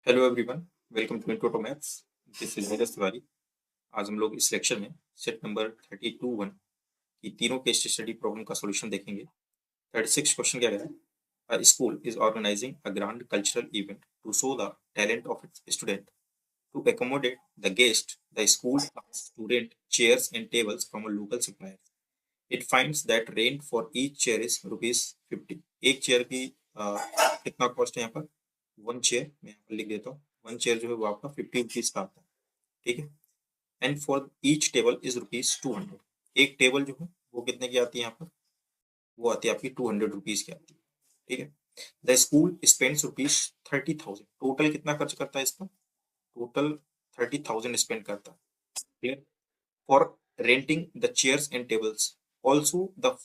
Hello everyone, welcome to intro to maths. This is Neeraj Tiwari. आज हम लोग इस लेक्चर में सेट नंबर 32(1) की तीनों केस स्टडी प्रॉब्लम का सॉल्यूशन देखेंगे। 36 क्वेश्चन क्या कह रहा है? School is organising a grand cultural event to show the talent of its student. To accommodate the guest, the school asks to rent chairs and tables from a local supplier. It finds that rent for each chair is ₹50। एक chair की कितना cost है यहाँ पर? One chair, मैं यहाँ पर लिख देता हूँ। वन चेयर जो है वो आपका ₹50 का आता है, ठीक है। And for each table is ₹200। एक टेबल जो है वो कितने की आती है यहाँ पर? वो आती है आपकी ₹200 की आती है, ठीक है। The school spends ₹30,000। टोटल कितना खर्च करता है इस पर? टोटल 30,000 स्पेंड करता है, clear. For renting the chairs and tables. Also, the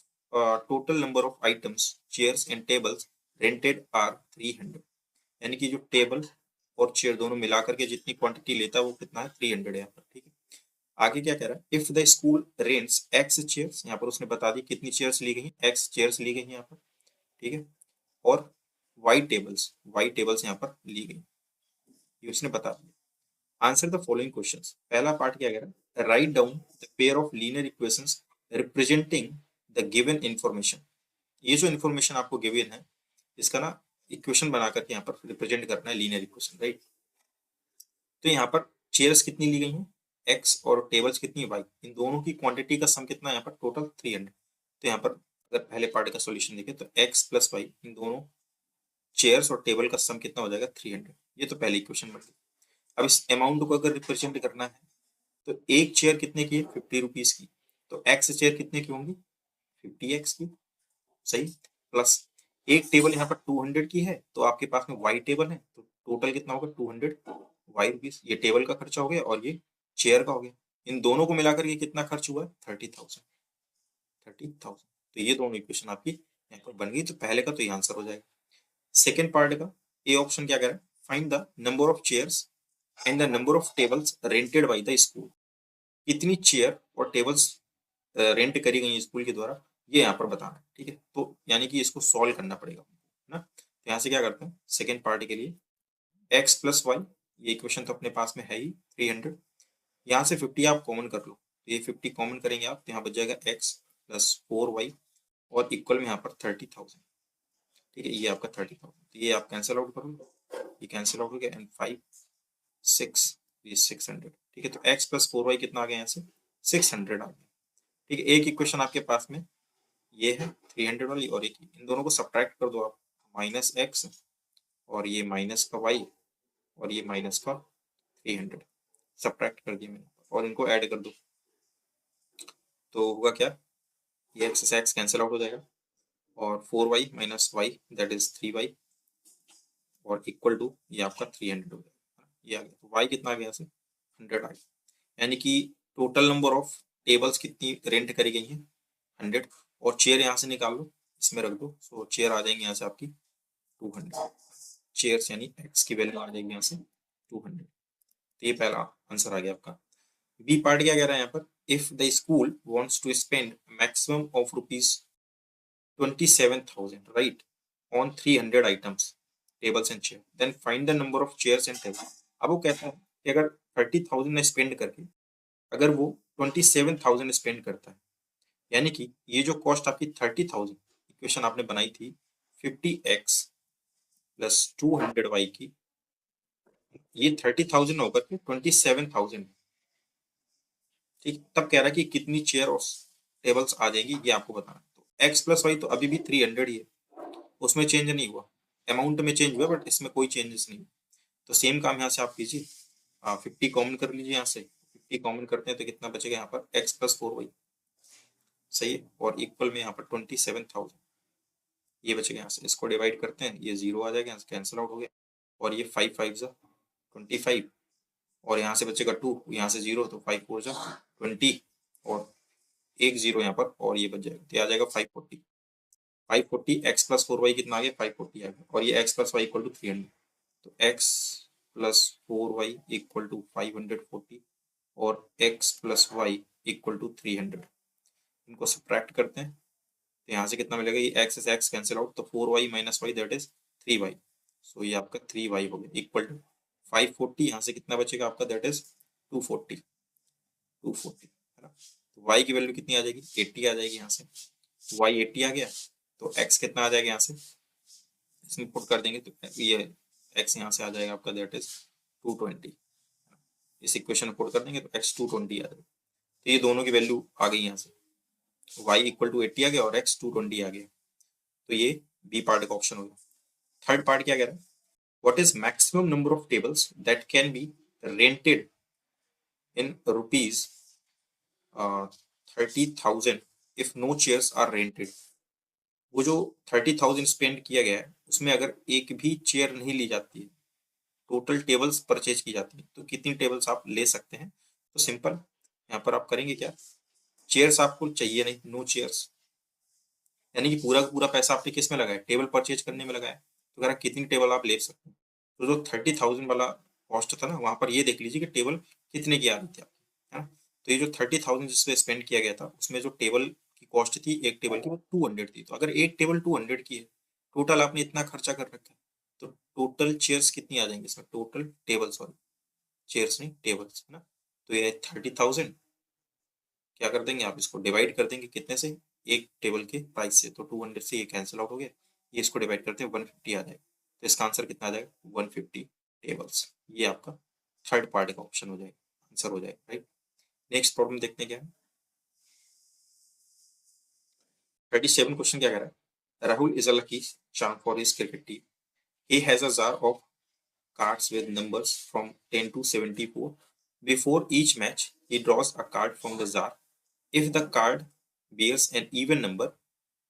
total number of items, chairs and tables rented are 300। यानी कि जो टेबल और चेयर दोनों मिलाकर के जितनी क्वांटिटी लेता है वो कितना है? 300 है यहाँ पर, ठीक है। आगे क्या कह रहा है? If the school rents x chairs, यहाँ पर उसने बता दी कितनी चेयर्स ली गई हैं, एक्स चेयर्स ली गई हैं यहाँ पर, ठीक है। और वाई टेबल्स यहाँ पर ली गई, ये उसने बता दिया। Answer the following questions. पहला पार्ट क्या कह रहा है? Write down the pair of linear equations representing the given information. ये जो इंफॉर्मेशन आपको गिवन है इसका ना इक्वेशन बना करके यहाँ पर रिप्रेजेंट करना है, लीनियर इक्वेशन, राइट। तो यहाँ पर चेयर्स कितनी ली गई हैं? एक्स, और टेबल्स कितनी? वाई। इन दोनों की क्वांटिटी का सम कितना है यहाँ पर? टोटल 300। तो यहाँ पर अगर पहले पार्ट का सॉल्यूशन देखें तो एक्स प्लस वाई, इन दोनों चेयर्स और टेबल का सम कितना हो जाएगा? 300। ये तो पहली इक्वेशन बन गई। अब इस अमाउंट को अगर रिप्रेजेंट करना है तो एक चेयर कितने की है? ₹50 की। तो एक्स चेयर कितने की होंगी? 50x की, सही। प्लस एक टेबल यहाँ पर 200 की है, तो आपके पास में वाई टेबल है, तो टोटल कितना होगा? 200 वाई रुपीज। ये टेबल का खर्चा हो गया और ये चेयर का हो गया। इन दोनों को मिलाकर ये कितना खर्च हुआ? 30,000। तो ये दोनों इक्वेशन आपकी यहाँ पर बन गई। तो पहले का तो ये आंसर हो जाएगा। सेकेंड पार्ट का ए ऑप्शन क्या कह रहा है? Find the number of chairs and the number of tables rented by the school. कितनी चेयर और टेबल्स रेंट करी गई स्कूल के द्वारा, ये यहाँ पर बताना है, ठीक है। तो यानी कि इसको सॉल्व करना पड़ेगा, है ना। तो यहाँ से क्या करते हैं सेकेंड पार्ट के लिए? एक्स प्लस वाई, ये इक्वेशन तो अपने पास में है ही 300। यहाँ से 50 आप कॉमन कर लो, तो ये 50 कॉमन करेंगे आप, तो यहाँ बच जाएगा एक्स प्लस 4y और इक्वल में यहाँ पर 30,000, ठीक है। ये आपका 30,000, तो ये आप कैंसिल आउट कर लो, ये कैंसिल आउट हो गया। एंड 5 6, ये 600, ठीक है। तो एक्स प्लस 4y कितना आ गया यहाँ से? 600 आ गया, ठीक है। एक इक्वेशन आपके पास में ये है 300 वाली, और एक इन दोनों को सब्ट्रैक्ट कर दो आप, माइनस एक्स और ये माइनस का वाई और ये माइनस का 300 सब्ट्रैक्ट कर दिया मैंने, और इनको ऐड कर दो तो होगा क्या? ये एक्स से एक्स कैंसिल आउट हो जाएगा और 4y minus y that is 3y और इक्वल टू ये आपका 300 हो जाएगा। ये आ गया, तो y कितना आ गया? यहाँ से 100 आ गया। यानी कि टोटल नंबर ऑफ टेबल्स कितनी रेंट करी गई हैं? 100। और चेयर यहाँ से निकाल लो, इसमें रख दो, सो चेयर आ जाएंगे यहाँ से आपकी 200 चेयर्स, यानी एक्स की वैल्यू आ जाएगी यहाँ से 200। तो ये पहला आंसर आ गया आपका। बी पार्ट क्या कह रहा है यहाँ पर? If the school wants to spend maximum of ₹27,000 right on 300 items tables and chair, then find the number of chairs and table. अब वो कहता है कि अगर 30,000 में स्पेंड करके अगर वो 27,000 स्पेंड करता है, यानी कि ये जो कॉस्ट आपकी 30,000 इक्वेशन आपने बनाई थी 50x प्लस 200y की, ये 30,000 होकर के 27,000, ठीक। तब कह रहा है कि कितनी चेयर और टेबल्स आ जाएंगी, ये आपको बताना है। तो x प्लस वाई तो अभी भी 300 ही है, उसमें चेंज नहीं हुआ, अमाउंट में चेंज हुआ बट इसमें कोई चेंजेस नहीं। तो सेम काम यहाँ से आप कीजिए, 50 कॉमन कर लीजिए यहाँ से, 50 कॉमन करते हैं तो कितना बचेगा यहाँ पर? x प्लस 4y, सही है। और इक्वल में यहाँ पर 27,000 ये बचेगा। यहाँ से इसको डिवाइड करते हैं, ये 0 आ जाएगा, यहाँ से कैंसिल आउट हो गया। और ये 5 5 जा 25 और यहाँ से बचेगा 2, यहाँ से 0 तो 5 4 जा 20 और एक 0 यहाँ पर, और ये बच जाएगा, तो ये आ जाएगा 540। 540 एक्स प्लस 4y कितना आ गया? 540 आ गया। और ये x plus y equal to 300, तो x plus 4y equal to 540 और x plus y equal to 300। इनको सब्ट्रैक्ट करते हैं तो यहाँ से कितना मिलेगा? ये एक्स से एक्स कैंसिल आउट, तो 4y minus y that is 3y। So ये आपका 3y हो गया इक्वल टू 540, यहाँ से कितना बचेगा आपका, दैट इज 240 है ना। तो y की वैल्यू कितनी आ जाएगी, 80 आ जाएगी यहाँ से। y 80 आ गया तो x कितना आ जाएगा यहाँ से, इसमें पुट कर देंगे तो ये x यहाँ से आ जाएगा आपका, दैट इज 220। इस इक्वेशन में पुट कर देंगे तो x 220 आ जाएगा। तो ये दोनों की वैल्यू आ गई यहाँ से, y इक्वल टू 80 आ गया और x 220 आ गया। तो ये बी पार्ट का ऑप्शन हो गया। थर्ड पार्ट क्या कह रहा है, what is maximum number of tables that can be rented in rupees 30,000 if no chairs are rented. वो जो 30,000 स्पेंड किया गया है उसमें अगर एक भी चेयर नहीं ली जाती है, टोटल टेबल्स परचेज की जाती है, तो कितनी टेबल्स आप ले सकते हैं। तो सिंपल यहाँ पर आप करेंगे क्या, चेयर्स आपको चाहिए नहीं, नो चेयर्स, यानी कि पूरा का पूरा पैसा आपने किस में लगाया, टेबल परचेज करने में लगाया। तो अगर कितनी टेबल आप ले सकते हैं, तो जो 30,000 वाला कॉस्ट था ना, वहां पर ये देख लीजिए कि टेबल कितने की आ रही थी आपकी, है ना। तो ये जो 30,000 जिसपे स्पेंड किया गया था उसमें जो टेबल की कॉस्ट थी एक टेबल की, वो 200 थी। तो अगर एक टेबल 200 की है, टोटल आपने इतना खर्चा कर रखा है, तो टोटल चेयर्स कितनी आ जाएंगी इसमें, टोटल टेबल, सॉरी चेयर्स नहीं टेबल्स, है ना। तो ये 30,000 क्या कर देंगे आप, इसको डिवाइड कर देंगे कितने से, एक टेबल के प्राइस से। तो 200 से ये कैंसिल आउट हो गया, ये इसको डिवाइड करते हैं 150 आ जाएगा। तो इसका आंसर कितना आ जाएगा, 150 टेबल्स। ये आपका थर्ड पार्ट का ऑप्शन हो जाएगा, आंसर हो जाएगा, राइट। नेक्स्ट प्रॉब्लम देखते हैं क्या है। 37 क्वेश्चन क्या कह रहा है, Rahul is a lucky charm for his cricket team, he has a jar of cards with numbers from 10 to 74. Before each match, he draws a card from the jar. If the card bears an even number,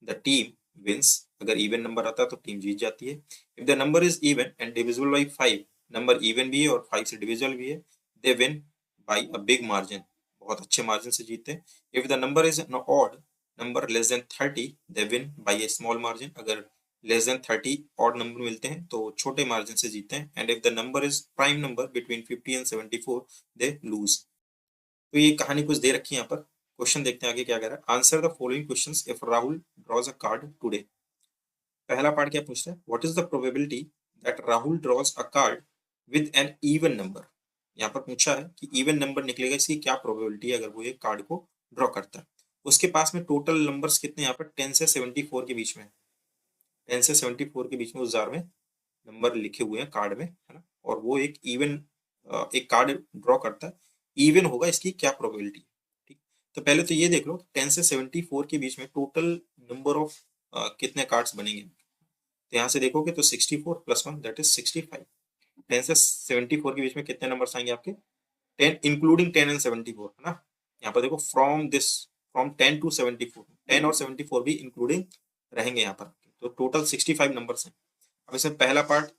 the team wins. अगर even number आता है तो team जीत जाती है। If the number is even and divisible by 5, number even भी है और 5 से divisible भी है, they win by a big margin. बहुत अच्छे मार्जिन से जीतते हैं। If the number is an odd number less than 30, they win by a small margin. अगर लेस देन 30 ऑड नंबर मिलते हैं तो छोटे मार्जिन से जीतते हैं। And if the number is prime number between 50 and 74, they lose. तो ये कहानी कुछ दे रखी है यहाँ पर। क्वेश्चन देखते हैं आगे क्या कह रहा है, answer the following questions if Rahul draws a card today. पहला पार्ट क्या पूछ रहा है, what is the probability that Rahul draws a card with an even number. यहाँ पर पूछा है कि इवन नंबर निकलेगा, इसकी क्या प्रोबेबिलिटी है अगर वो ये कार्ड को ड्रॉ करता है। उसके पास में टोटल नंबर्स कितने, यहाँ पर 10 से 74 के बीच में, 10 से 74 के बीच में उस जार में नंबर लिखे हुए हैं कार्ड में, है ना। और वो एक इवन एक कार्ड ड्रॉ करता है, इवन होगा, इसकी क्या प्रोबेबिलिटी। ठीक, तो पहले तो ये देख लो 10 से 74 के बीच में टोटल नंबर ऑफ कितने कार्ड्स बनेंगे। तो यहाँ से देखोगे तो 64 प्लस 1 दैट इज 65। 10 से 74 के बीच में कितने नंबर्स आएंगे आपके, 10 इंक्लूडिंग 10 एंड 74, है ना। यहाँ पर देखो फ्रॉम 10 टू 74, 10 और 74 भी इंक्लूडिंग रहेंगे यहाँ पर। तो टोटल 65 नंबर्स हैं। अब इसमें पहला पार्ट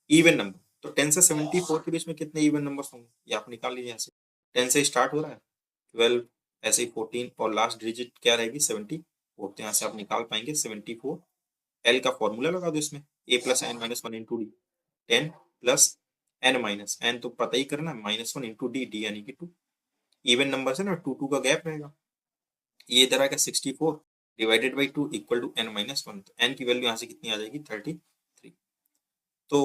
इवन नंबर, तो 10 से 74 के बीच में कितने इवन नंबर्स होंगे, ये आप निकाल लीजिए। यहाँ से 10 से स्टार्ट हो रहा है, 12 ऐसे ही 14 और लास्ट डिजिट क्या रहेगी 74। तो यहाँ से आप निकाल पाएंगे 74। एल का फॉर्मूला लगा दो इसमें, A plus N minus one into D, 10 plus N minus N तो पता ही करना, -1 इंटू डी, डी यानी कि 2। इवन नंबर है ना, 2 का गैप रहेगा। ये इधर आएगा 64 divided by 2 equal to n minus 1। तो n की वैल्यू यहाँ से कितनी आ जाएगी 33। तो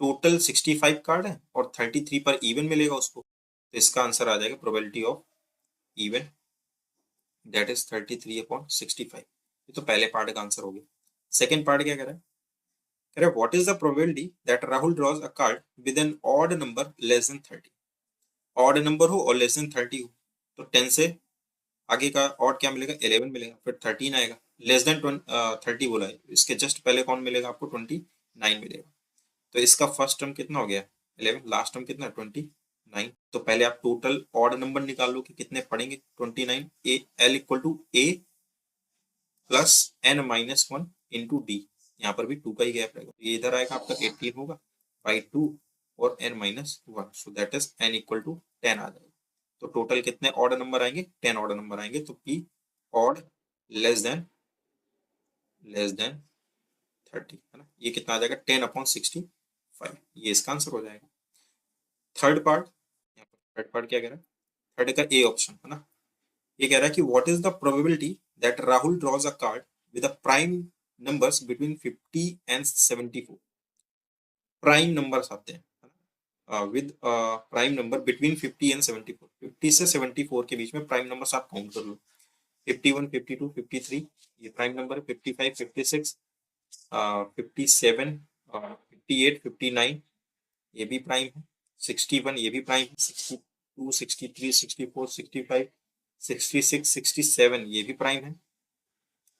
टोटल 65 कार्ड है और 33 पर इवन मिलेगा उसको, तो इसका आंसर आ जाएगा probability of even that is 33/65। ये तो पहले पार्ट का आंसर हो गया। सेकेंड पार्ट क्या कह रहा है, कह रहा है what is the probability that Rahul draws a card with an odd number less than 30। Odd number हो और लेस देन 30 हो, तो 10 से आगे का ऑड क्या मिलेगा 11 मिलेगा, फिर 13 आएगा, लेस देन 30 बोला है, इसके जस्ट पहले कौन मिलेगा आपको 29 मिलेगा। तो इसका फर्स्ट टर्म कितना हो गया 11, लास्ट टर्म कितना 29। तो पहले आप टोटल ऑड नंबर निकाल लो कि कितने पड़ेंगे 29। A l equal to a plus N minus 1 into d, यहाँ पर भी 2 का ही गैप रहेगा, ये इधर आएगा आपका 18 होगा बाई 2 और n minus 1, so that is n equal to 10 आ जाएगा। तो टोटल कितने ऑड नंबर आएंगे 10 ऑड नंबर आएंगे। तो पी ऑड लेस देन 30, है ना। ये कितना आ जाएगा 10/65, ये इसका आंसर हो जाएगा। थर्ड पार्ट, यहाँ पर थर्ड पार्ट क्या कह रहा है, थर्ड का ए ऑप्शन, है ना। ये कह रहा है कि what is the probability that Rahul draws a card with a prime numbers between 50 and 74। Prime numbers आते हैं with prime number between 50 and 74। 50 से 74 के बीच में प्राइम नंबर्स आप काउंट कर लो। 51, 52, 53 ये प्राइम नंबर है। 55, 56, 57, 58, 59 ये भी प्राइम है। 61 ये भी प्राइम है। 62, 63, 64, 65, 66, 67 ये भी प्राइम है।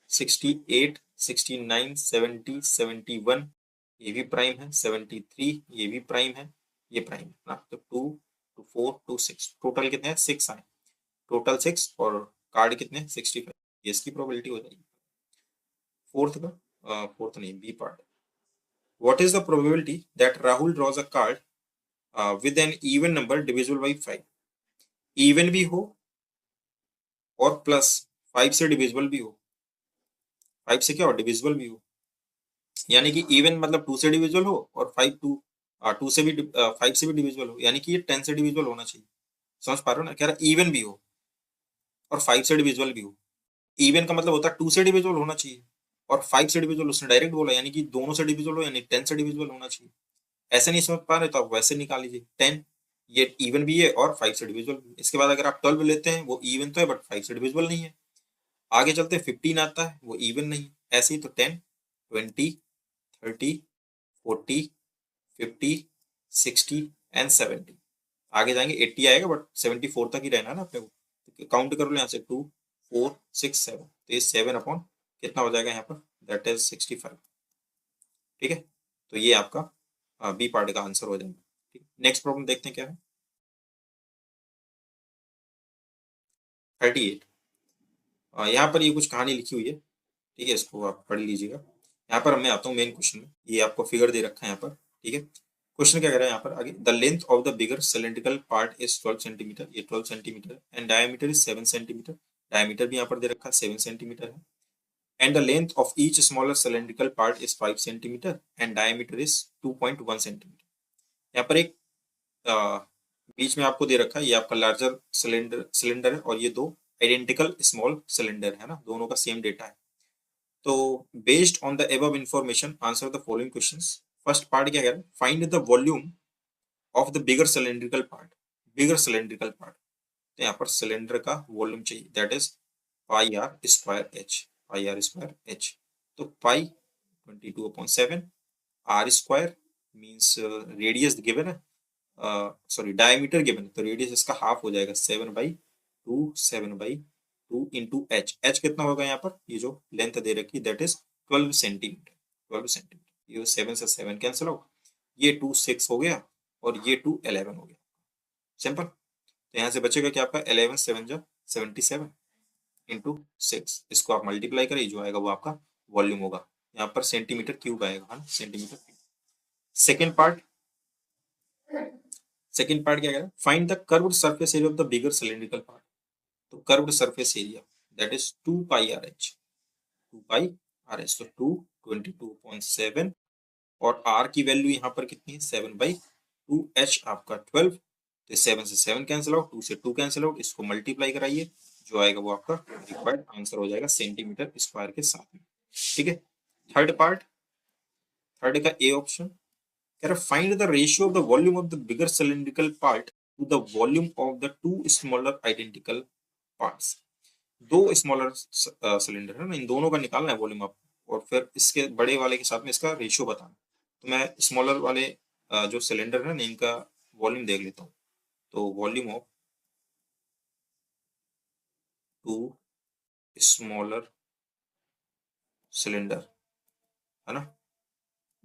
68, 69, 70, 71 ये भी प्राइम है। 73 ये भी प्राइम है। ये प्राइम है ना। तो 2, 2, 4, 2, 6 टोटल कितने हैं? 6 आए टोटल 6 और कार्ड कितने? 65। ये इसकी प्रोबेबिलिटी हो जाएगी। फोर्थ नहीं, b part. What is the probability that Rahul draws a card with an even number divisible by 5? Even भी हो और प्लस 5 से डिविजिबल भी हो। 5 से क्या हो? डिविजिबल भी हो। यानी कि इवन मतलब 2 से डिविजिबल हो और 2 से भी 5 से भी डिविजिबल हो, यानी कि ये 10 से डिविजिबल होना चाहिए। समझ पा रहे हो ना? कह रहा इवन भी हो और 5 से डिविजिबल भी हो। इवन का मतलब होता है 2 से डिविजिबल होना चाहिए और 5 से डिविजिबल उसने डायरेक्ट बोला, यानी कि दोनों से डिविजिबल हो, यानी 10 से डिविजिबल होना चाहिए। ऐसे नहीं समझ पा रहे तो आप वैसे निकाल लीजिए। 10 ये इवन भी है और 5 से डिविजिबल भी है। इसके बाद अगर आप 12 लेते हैं, वो इवन तो है बट 5 से डिविजिबल नहीं है। आगे चलते 15 आता है, वो इवन नहीं है। ऐसे ही तो 10, 20, 30, 40, 50, 60 एंड 70। आगे जाएंगे 80 आएगा बट 74 तक ही रहना है ना अपने को। तो काउंट कर लो यहाँ से 2, 4, 6, 7। तो ये 7 अपॉन कितना हो जाएगा यहाँ पर? That is 65। ठीक है, तो ये आपका बी पार्ट का आंसर हो जाएगा। नेक्स्ट प्रॉब्लम देखते हैं क्या है। 38 यहाँ पर ये कुछ कहानी लिखी हुई है। ठीक है, इसको आप पढ़ लीजिएगा। यहाँ पर मैं आता हूँ मेन क्वेश्चन में। ये आपको फिगर दे रखा है यहाँ पर। ठीक है, क्वेश्चन क्या कह रहा है यहाँ पर आगे? The length of the bigger cylindrical part is 12 centimetre. ये 12 centimetre and diameter is 7 centimetre. Diameter भी यहाँ पर दे रखा है 7 सेंटीमीटर है। And the length of each smaller cylindrical part is 5 centimetre and diameter is 2.1 centimetre. यहाँ पर एक बीच में आपको दे रखा है, ये आपका लार्जर सिलेंडर है और ये दो आइडेंटिकल स्मॉल सिलेंडर है ना, दोनों का सेम डेटा है। तो based on the above information answer the following questions. First part क्या कह रहा है? Find the volume of the bigger cylindrical part. Bigger cylindrical part, तो यहाँ पर सिलेंडर का वॉल्यूम चाहिए, that is pi are square H. Pi are square h, तो pi 22/7 are square means radius given है, सॉरी डायमीटर गिवन है, तो radius इसका हाफ हो जाएगा 7/2, 7/2 इंटू एच। एच कितना होगा यहाँ पर? ये जो लेंथ दे रखी दैट इज 12 सेंटीमीटर। 12 सेंटीमीटर, ये 7 से 7 कैंसिल आउट, ये 2 6 हो गया और ये 2 11 हो गया। सिंपल। तो यहाँ से बचेगा क्या आपका? 11 7 जा 77 इंटू 6। इसको आप मल्टीप्लाई करिए, जो आएगा वो आपका वॉल्यूम होगा। यहाँ पर सेंटीमीटर क्यूब आएगा, है ना, centimetre cube. Second part, second part क्या कह रहा है? Find the curved surface area of the bigger cylindrical part. तो curved surface area that is 2 pi R H. 2 pi R H, तो 2 22.7 और आर की वैल्यू यहाँ पर कितनी है? 7/2, एच आपका 12, तो 7 से 7 कैंसिल आउट, 2 से 2 कैंसिल आउट, इसको मल्टीप्लाई कराइए, जो आएगा वो आपका रिक्वायर्ड आंसर हो जाएगा सेंटीमीटर स्क्वायर के साथ में। ठीक है, थर्ड पार्ट, थर्ड का ए ऑप्शन कह रहा find the ratio of the volume of the bigger cylindrical part two the volume of the to smaller identical parts. दो स्मॉलर सिलेंडर है ना, इन दोनों का निकालना है वॉल्यूम आपको और फिर इसके बड़े वाले के साथ में इसका रेशियो बताना। तो मैं स्मॉलर वाले जो सिलेंडर है ना, इनका वॉल्यूम देख लेता हूँ। तो volume of two smaller cylinder है ना,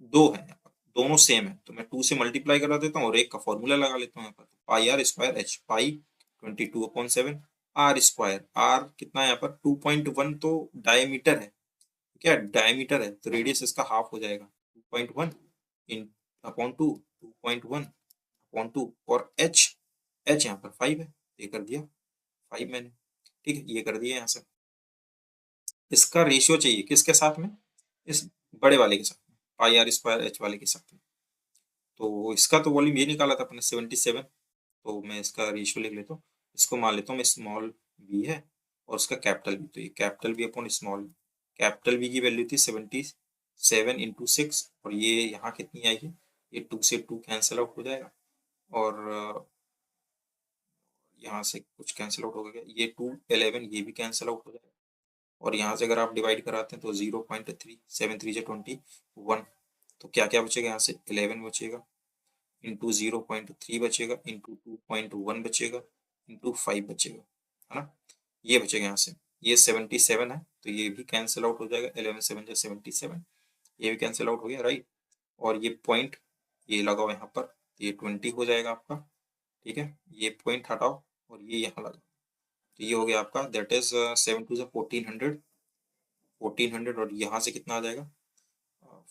दो है यहाँ पर, दोनों सेम है, तो मैं 2 से मल्टीप्लाई करा देता हूँ और एक का फॉर्मूला लगा लेता हूँ यहाँ पर। Pi are square H, pi 22/7 are square, R कितना है यहाँ पर? 2.1 तो डायमीटर है, क्या डायमीटर है, तो रेडियस इसका हाफ हो जाएगा 2.1 इन अपॉन 2, 2.1 अपॉन 2 और एच, एच यहाँ पर 5 है, ये कर दिया 5 मैंने। ठीक है, ये कर दिया यहाँ से। इसका रेशियो चाहिए किसके साथ में? इस बड़े वाले के साथ में, पाई आर स्क्वायर एच वाले के साथ में। तो इसका तो वॉल्यूम ये निकाला था अपने 77, तो मैं इसका रेशियो लिख लेता हूँ। इसको मान लेता हूँ मैं स्मॉल बी है और उसका कैपिटल बी, तो ये capital B upon small, capital B की वैल्यू थी 77 इंटू 6 और ये यहाँ कितनी आई है? ये 2 से 2 कैंसिल आउट हो जाएगा और यहाँ से कुछ कैंसिल आउट हो गया, ये 2 11 ये भी कैंसिल आउट हो जाएगा और यहाँ से अगर आप डिवाइड कराते हैं तो 0.3 7 3 21, तो क्या क्या बचेगा यहाँ से 11 बचेगा इंटू 0.3 बचेगा इंटू 2.1 बचेगा इंटू 5 बचेगा, है ना, ये बचेगा यहाँ से। ये 77 है तो ये भी कैंसिल आउट हो जाएगा, 11 7 जा 77, ये भी कैंसिल आउट हो गया, राइट। और ये पॉइंट ये लगाओ यहाँ पर, ये 20 हो जाएगा आपका, ठीक है। ये पॉइंट हटाओ और ये यहाँ लगाओ, तो ये हो गया आपका, दैट इज 7 2 1400 1400, और यहाँ से कितना आ जाएगा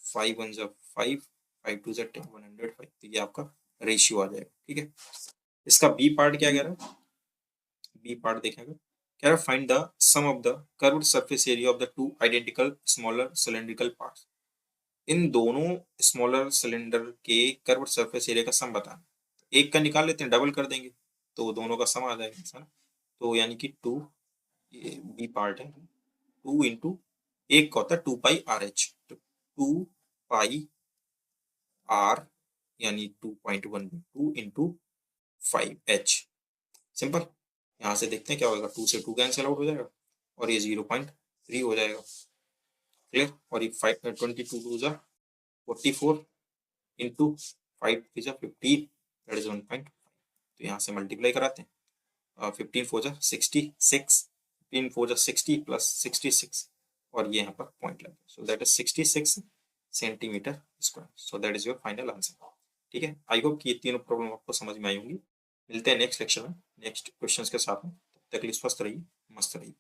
5 1 5 5 2 10 105, तो ये आपका रेशियो आ जाएगा, ठीक है। इसका बी पार्ट क्या कह रहा है, बी पार्ट देखेंगे, कह रहा है find the sum of the curved surface area of the two identical smaller cylindrical parts. इन दोनों स्मॉलर सिलेंडर के कर्व्ड सरफेस एरिया का सम बताना। एक का निकाल लेते हैं, डबल कर देंगे तो दोनों का सम आ जाएगा, है ना। तो यानी कि 2, ये बी पार्ट है, 2 इंटू एक का होता है 2 पाई आर एच, तो 2 पाई आर यानी 2.12 इंटू 5h, सिंपल। यहाँ से देखते हैं क्या होगा, 2 से 2 कैंसिल आउट हो जाएगा और ये 0.3 हो जाएगा, क्लियर। और ये 22 जा 44 इंटू 5 जा 15, दैट इज 1.5, तो यहाँ से मल्टीप्लाई कराते हैं, 15 4 जा 66, 15 4 जा 60 प्लस 66, और ये यहाँ पर पॉइंट लगे, सो that is 66 centimetre square, so that is your final answer, ठीक है। आई होप कि ये तीनों प्रॉब्लम आपको समझ में आई होंगी। मिलते हैं नेक्स्ट लेक्चर में नेक्स्ट क्वेश्चंस के साथ में, तब तक के लिए स्वस्थ रहिए, मस्त रहिए।